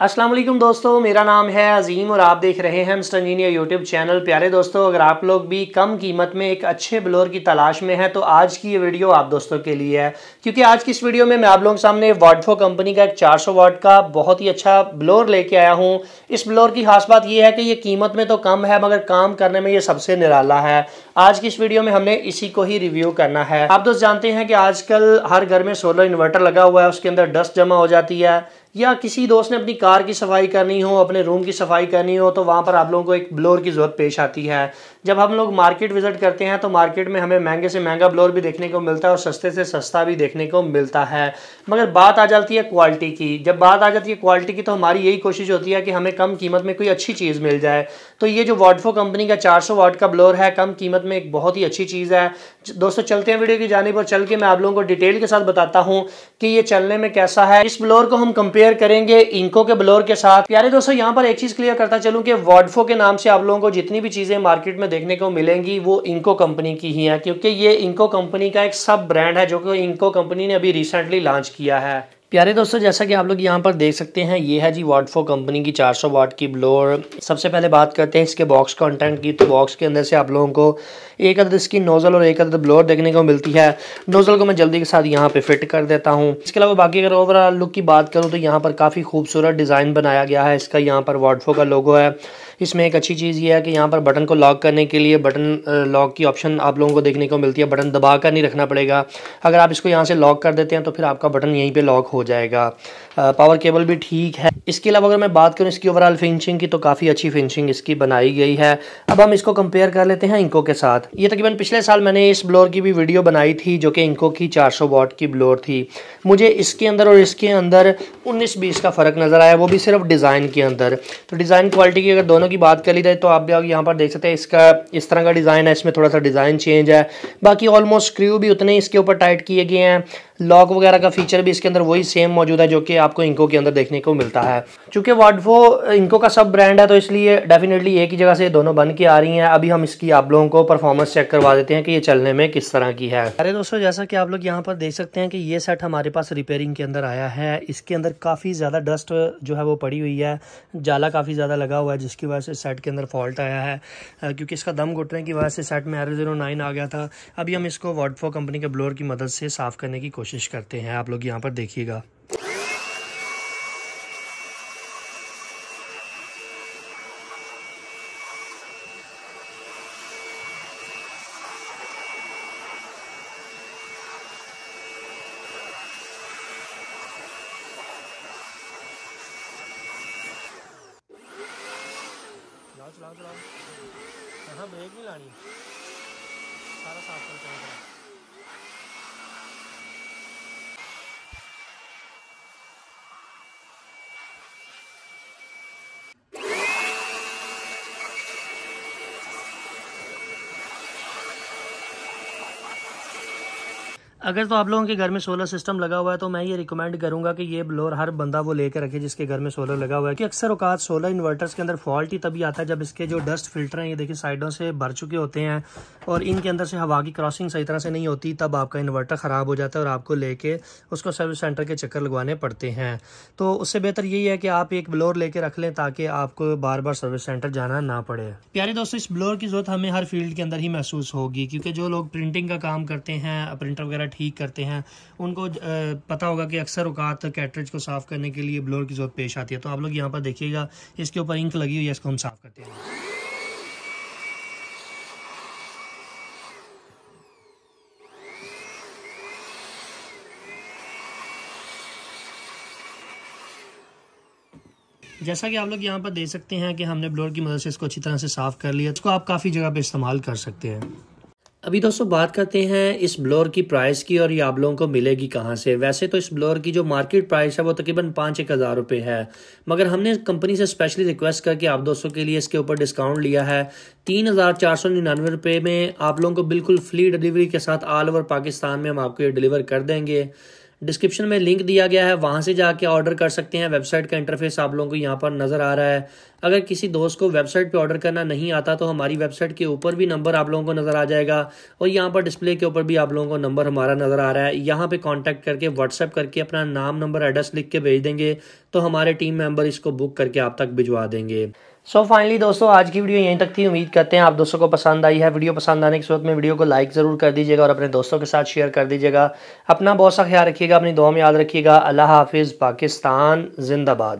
अस्सलाम वालेकुम दोस्तों, मेरा नाम है अजीम और आप देख रहे हैं मिस्टर इंजीनियर यूट्यूब चैनल। प्यारे दोस्तों, अगर आप लोग भी कम कीमत में एक अच्छे ब्लोअर की तलाश में हैं तो आज की ये वीडियो आप दोस्तों के लिए है, क्योंकि आज की इस वीडियो में मैं आप लोगों के सामने वॉडफो कंपनी का एक 400 वाट का बहुत ही अच्छा ब्लोअर लेके आया हूँ। इस ब्लोअर की खास बात यह है कि ये कीमत में तो कम है मगर काम करने में ये सबसे निराला है। आज की इस वीडियो में हमने इसी को ही रिव्यू करना है। आप दोस्त जानते हैं कि आजकल हर घर में सोलर इन्वर्टर लगा हुआ है, उसके अंदर डस्ट जमा हो जाती है, या किसी दोस्त ने अपनी कार की सफाई करनी हो, अपने रूम की सफाई करनी हो, तो वहाँ पर आप लोगों को एक ब्लोअर की ज़रूरत पेश आती है। जब हम लोग मार्केट विजिट करते हैं तो मार्केट में हमें महंगे से महंगा ब्लोअर भी देखने को मिलता है और सस्ते से सस्ता भी देखने को मिलता है, मगर बात आ जाती है क्वालिटी की। जब बात आ जाती है क्वालिटी की तो हमारी यही कोशिश होती है कि हमें कम कीमत में कोई अच्छी चीज़ मिल जाए। तो ये जो वॉडफो कंपनी का 400 वाट का ब्लोअर है, कम कीमत में एक बहुत ही अच्छी चीज़ है। दोस्तों चलते हैं वीडियो की जानिब और चल के मैं आप लोगों को डिटेल के साथ बताता हूँ कि ये चलने में कैसा है। इस ब्लोअर को हम कंपेयर करेंगे इंको के ब्लोअर के साथ। प्यारे दोस्तों, यहाँ पर एक चीज़ क्लियर करता चलूँ कि वॉडफो के नाम से आप लोगों को जितनी भी चीज़ें मार्केट में देखने को मिलेंगी वो इंको कंपनी की ही है, क्योंकि ये इंको कंपनी का एक सब ब्रांड है जो कि इंको कंपनी ने अभी रिसेंटली लॉन्च किया है। प्यारे दोस्तों, जैसा कि आप लोग यहाँ पर देख सकते हैं, ये है जी वॉडफो कंपनी की 400 वाट की ब्लोअर। सबसे पहले बात करते हैं इसके बॉक्स कंटेंट की। तो बॉक्स के अंदर से आप लोगों को एक अदद इसकी नोज़ल और एक अदद ब्लोअर देखने को मिलती है। नोज़ल को मैं जल्दी के साथ यहाँ पे फिट कर देता हूँ। इसके अलावा बाकी अगर ओवरऑल लुक की बात करूँ तो यहाँ पर काफ़ी खूबसूरत डिज़ाइन बनाया गया है। इसका यहाँ पर वॉडफो का लोगो है। इसमें एक अच्छी चीज़ ये है कि यहाँ पर बटन को लॉक करने के लिए बटन लॉक की ऑप्शन आप लोगों को देखने को मिलती है। बटन दबा कर नहीं रखना पड़ेगा। अगर आप इसको यहाँ से लॉक कर देते हैं तो फिर आपका बटन यहीं पे लॉक हो जाएगा। पावर केबल भी ठीक है। इसके अलावा अगर मैं बात करूँ इसकी ओवरऑल फिनिशिंग की तो काफ़ी अच्छी फिनिशिंग इसकी बनाई गई है। अब हम इसको कंपेयर कर लेते हैं इंको के साथ। ये तकरीबन पिछले साल मैंने इस ब्लोअर की भी वीडियो बनाई थी जो कि इंको की 400 वाट की ब्लोअर थी। मुझे इसके अंदर और इसके अंदर 19-20 का फ़र्क नज़र आया, वो भी सिर्फ डिज़ाइन के अंदर। तो डिज़ाइन क्वालिटी की अगर दोनों की बात कर ली जाए तो आप यहाँ पर देख सकते हैं इसका इस तरह का डिज़ाइन है, इसमें थोड़ा सा डिज़ाइन चेंज है। बाकी ऑलमोस्ट स्क्रू भी उतने इसके ऊपर टाइट किए गए हैं। लॉक वगैरह का फीचर भी इसके अंदर वही सेम मौजूद है जो कि आपको इंको के अंदर देखने को मिलता है। चूँकि वॉडफो इंको का सब ब्रांड है तो इसलिए डेफिनेटली एक ही जगह से दोनों बन के आ रही हैं। अभी हम इसकी आप लोगों को परफॉर्मेंस चेक करवा देते हैं कि ये चलने में किस तरह की है। अरे दोस्तों, जैसा कि आप लोग यहाँ पर देख सकते हैं कि ये सेट हमारे पास रिपेयरिंग के अंदर आया है। इसके अंदर काफ़ी ज़्यादा डस्ट जो है वो पड़ी हुई है, जाला काफ़ी ज़्यादा लगा हुआ है, जिसकी वजह से सेट के अंदर फॉल्ट आया है। क्योंकि इसका दम घुटने की वजह से सेट में एरर 09 आ गया था। अभी हम इसको वॉडफो कंपनी के ब्लोअर की मदद से साफ़ करने की कोशिश करते हैं। आप लोग यहाँ पर देखिएगा। चलाओ चलाओ, हाँ ब्रेक नहीं लानी, सारा साफ कर चलेगा। अगर तो आप लोगों के घर में सोलर सिस्टम लगा हुआ है तो मैं ये रिकमेंड करूंगा कि ये ब्लोअर हर बंदा वो लेकर रखे जिसके घर में सोलर लगा हुआ है, कि अक्सर औकात सोलर इन्वर्टर्स के अंदर फॉल्ट ही तभी आता है जब इसके जो डस्ट फिल्टर हैं ये देखिए साइडों से भर चुके होते हैं और इनके अंदर से हवा की क्रॉसिंग सही तरह से नहीं होती, तब आपका इन्वर्टर ख़राब हो जाता है और आपको लेके उसको सर्विस सेंटर के चक्कर लगवाने पड़ते हैं। तो उससे बेहतर यही है कि आप एक ब्लोअर लेके रख लें ताकि आपको बार बार सर्विस सेंटर जाना ना पड़े। प्यारे दोस्तों, इस ब्लोअर की जरूरत हमें हर फील्ड के अंदर ही महसूस होगी, क्योंकि जो लोग प्रिंटिंग का काम करते हैं, प्रिंटर वगैरह ठीक करते हैं, उनको पता होगा कि अक्सर औकात कैटरेज को साफ़ करने के लिए ब्लोअर की ज़रूरत पेश आती है। तो आप लोग यहाँ पर देखिएगा, इसके ऊपर इंक लगी हुई है, इसको हम साफ़ करते हैं। जैसा कि आप लोग यहाँ पर देख सकते हैं कि हमने ब्लोअर की मदद से इसको अच्छी तरह से साफ़ कर लिया। इसको आप काफ़ी जगह पे इस्तेमाल कर सकते हैं। अभी दोस्तों बात करते हैं इस ब्लोअर की प्राइस की और ये आप लोगों को मिलेगी कहाँ से। वैसे तो इस ब्लोअर की जो मार्केट प्राइस है वो तकरीबन 5-1 हज़ार रुपये है, मगर हमने कंपनी से स्पेशली रिक्वेस्ट करके आप दोस्तों के लिए इसके ऊपर डिस्काउंट लिया है। 3,499 रुपये में आप लोगों को बिल्कुल फ्री डिलीवरी के साथ ऑल ओवर पाकिस्तान में हम आपको ये डिलीवर कर देंगे। डिस्क्रिप्शन में लिंक दिया गया है, वहाँ से जाके ऑर्डर कर सकते हैं। वेबसाइट का इंटरफेस आप लोगों को यहाँ पर नज़र आ रहा है। अगर किसी दोस्त को वेबसाइट पे ऑर्डर करना नहीं आता तो हमारी वेबसाइट के ऊपर भी नंबर आप लोगों को नज़र आ जाएगा और यहाँ पर डिस्प्ले के ऊपर भी आप लोगों को नंबर हमारा नज़र आ रहा है। यहाँ पे कांटेक्ट करके व्हाट्सएप करके अपना नाम, नंबर, एड्रेस लिख के भेज देंगे तो हमारे टीम मेंबर इसको बुक करके आप तक भिजवा देंगे। सो फाइनली दोस्तों, आज की वीडियो यहीं तक थी। उम्मीद करते हैं आप दोस्तों को पसंद आई है। वीडियो पसंद आने के सूरत में वीडियो को लाइक ज़रूर कर दीजिएगा और अपने दोस्तों के साथ शेयर कर दीजिएगा। अपना बहुत सा ख्याल रखिएगा, अपनी दुआ में याद रखिएगा। अल्लाह हाफिज़। पाकिस्तान जिंदाबाद।